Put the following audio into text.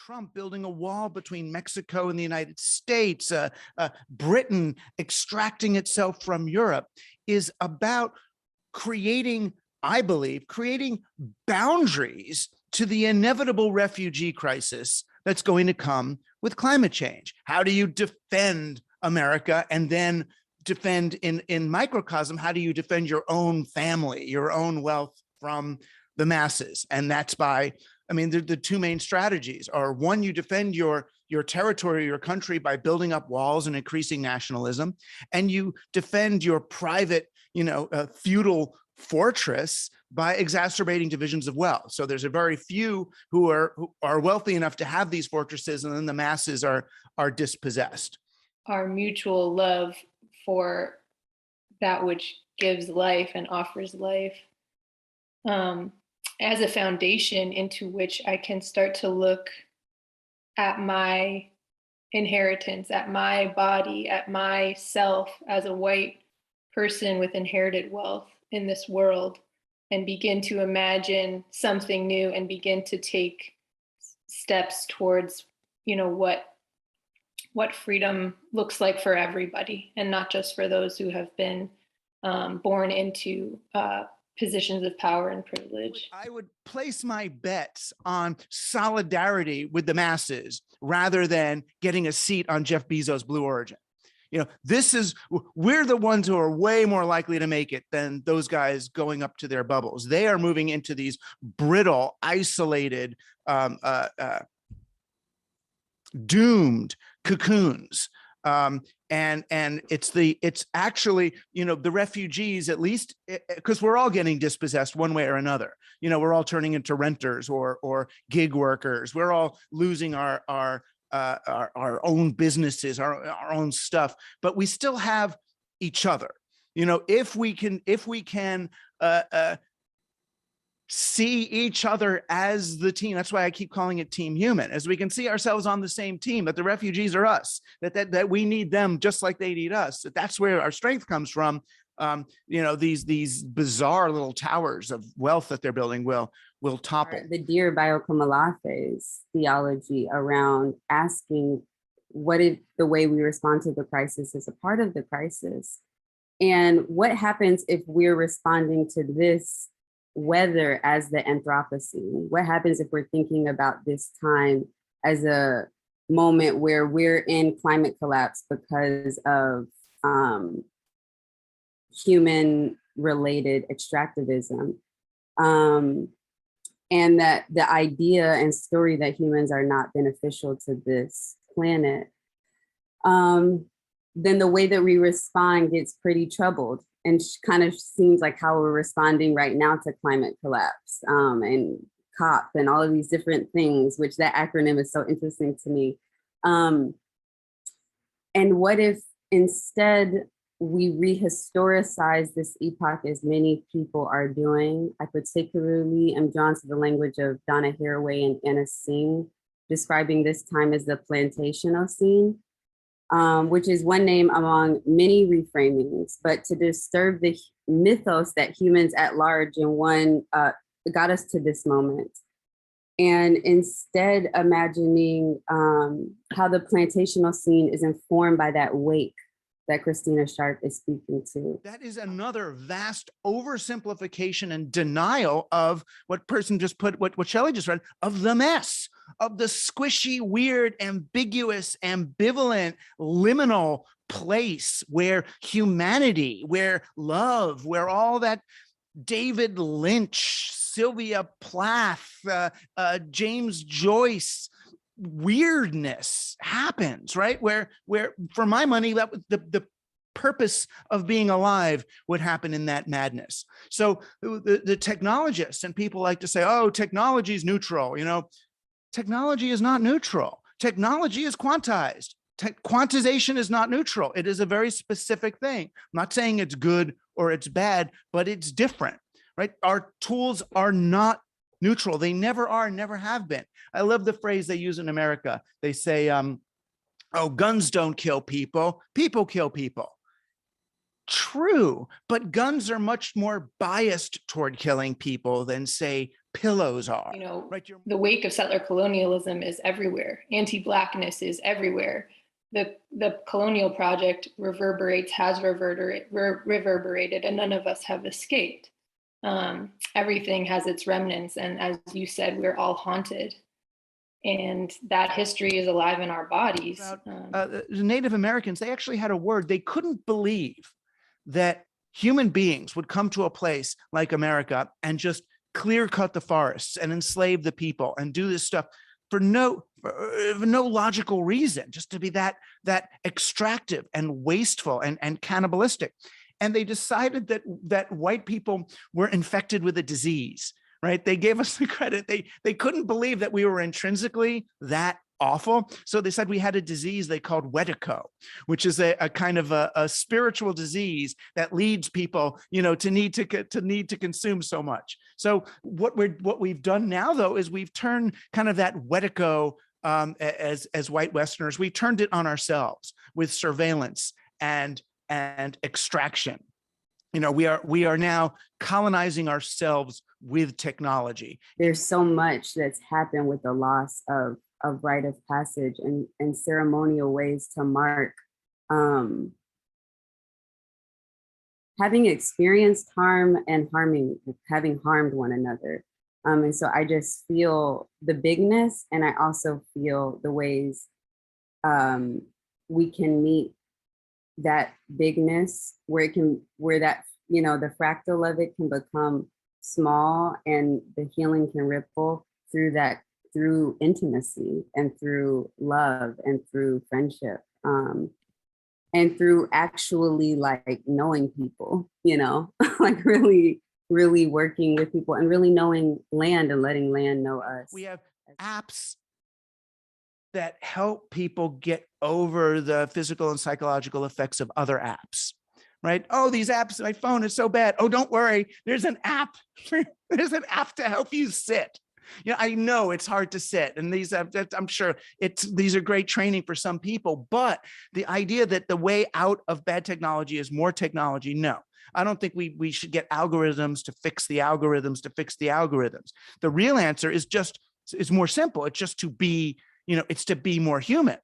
Trump building a wall between Mexico and the United States, Britain extracting itself from Europe, is about creating, I believe, creating boundaries to the inevitable refugee crisis that's going to come with climate change. How do you defend America and then defend in microcosm? How do you defend your own family, your own wealth from the masses? And that's by, I mean, the two main strategies are: one, you defend your territory, your country by building up walls and increasing nationalism, and you defend your private, feudal fortress by exacerbating divisions of wealth. So there's a very few who are wealthy enough to have these fortresses, and then the masses are dispossessed. Our mutual love for that which gives life and offers life as a foundation into which I can start to look at my inheritance, at my body, at myself as a white person with inherited wealth in this world, and begin to imagine something new and begin to take steps towards, what freedom looks like for everybody, and not just for those who have been born into positions of power and privilege. I would place my bets on solidarity with the masses rather than getting a seat on Jeff Bezos' Blue Origin. We're the ones who are way more likely to make it than those guys going up to their bubbles. They are moving into these brittle, isolated, doomed cocoons. And it's actually, the refugees, at least because we're all getting dispossessed one way or another. We're all turning into renters or gig workers. We're all losing our own businesses, our own stuff, but we still have each other. If we can see each other as the team. That's why I keep calling it Team Human, as we can see ourselves on the same team, that the refugees are us, that we need them just like they need us. That's where our strength comes from. These bizarre little towers of wealth that they're building will topple. The Dear Biokamalathe's theology around asking what if the way we respond to the crisis is a part of the crisis, and what happens if we're responding to this weather as the Anthropocene? What happens if we're thinking about this time as a moment where we're in climate collapse because of human-related extractivism? And that the idea and story that humans are not beneficial to this planet, then the way that we respond gets pretty troubled, and kind of seems like how we're responding right now to climate collapse and COP and all of these different things, which that acronym is so interesting to me. And what if instead we rehistoricize this epoch, as many people are doing? I particularly am drawn to the language of Donna Haraway and Anna Singh, describing this time as the Plantationocene, which is one name among many reframings, but to disturb the mythos that humans at large in one got us to this moment. And instead imagining how the Plantationocene is informed by that wake that Christina Sharp is speaking to. That is another vast oversimplification and denial of what person just put, what Shelley just read, of the mess, of the squishy, weird, ambiguous, ambivalent, liminal place where humanity, where love, where all that David Lynch, Sylvia Plath, James Joyce weirdness happens, right? Where for my money, that was the purpose of being alive would happen in that madness. So the technologists and people like to say, oh, technology is neutral. Technology is not neutral. Technology is quantized. Quantization is not neutral. It is a very specific thing. I'm not saying it's good or it's bad, but it's different, right? Our tools are not neutral. They never are, never have been. I love the phrase they use in America. They say, oh, guns don't kill people, people kill people. True, but guns are much more biased toward killing people than, say, pillows are. You know, right? the wake of settler colonialism is everywhere. Anti-Blackness is everywhere. The colonial project has reverberated, and none of us have escaped. Everything has its remnants, and as you said, we're all haunted. And that history is alive in our bodies. The Native Americans, they actually had a word. They couldn't believe that human beings would come to a place like America and just clear cut the forests and enslave the people and do this stuff for no logical reason, just to be that extractive and wasteful and cannibalistic. And they decided that white people were infected with a disease, right? They gave us the credit. They couldn't believe that we were intrinsically that awful. So they said we had a disease they called Wetico, which is a kind of a spiritual disease that leads people, to need to consume so much. So what we've done now, though, is we've turned kind of that Wetico as white Westerners, we turned it on ourselves with surveillance and extraction. We are now colonizing ourselves with technology. There's so much that's happened with the loss of rite of passage and ceremonial ways to mark having experienced harm and having harmed one another. And so I just feel the bigness, and I also feel the ways we can meet that bigness where that, the fractal of it can become small, and the healing can ripple through intimacy and through love and through friendship, and through actually like knowing people, like really, really working with people and really knowing land and letting land know us. We have apps that help people get over the physical and psychological effects of other apps, right? Oh, these apps, my phone is so bad. Oh, don't worry. There's an app. There's an app to help you sit. I know it's hard to sit, and I'm sure these are great training for some people, but the idea that the way out of bad technology is more technology, no. I don't think we should get algorithms to fix the algorithms to fix the algorithms. The real answer is more simple. It's just to be, it's to be more human.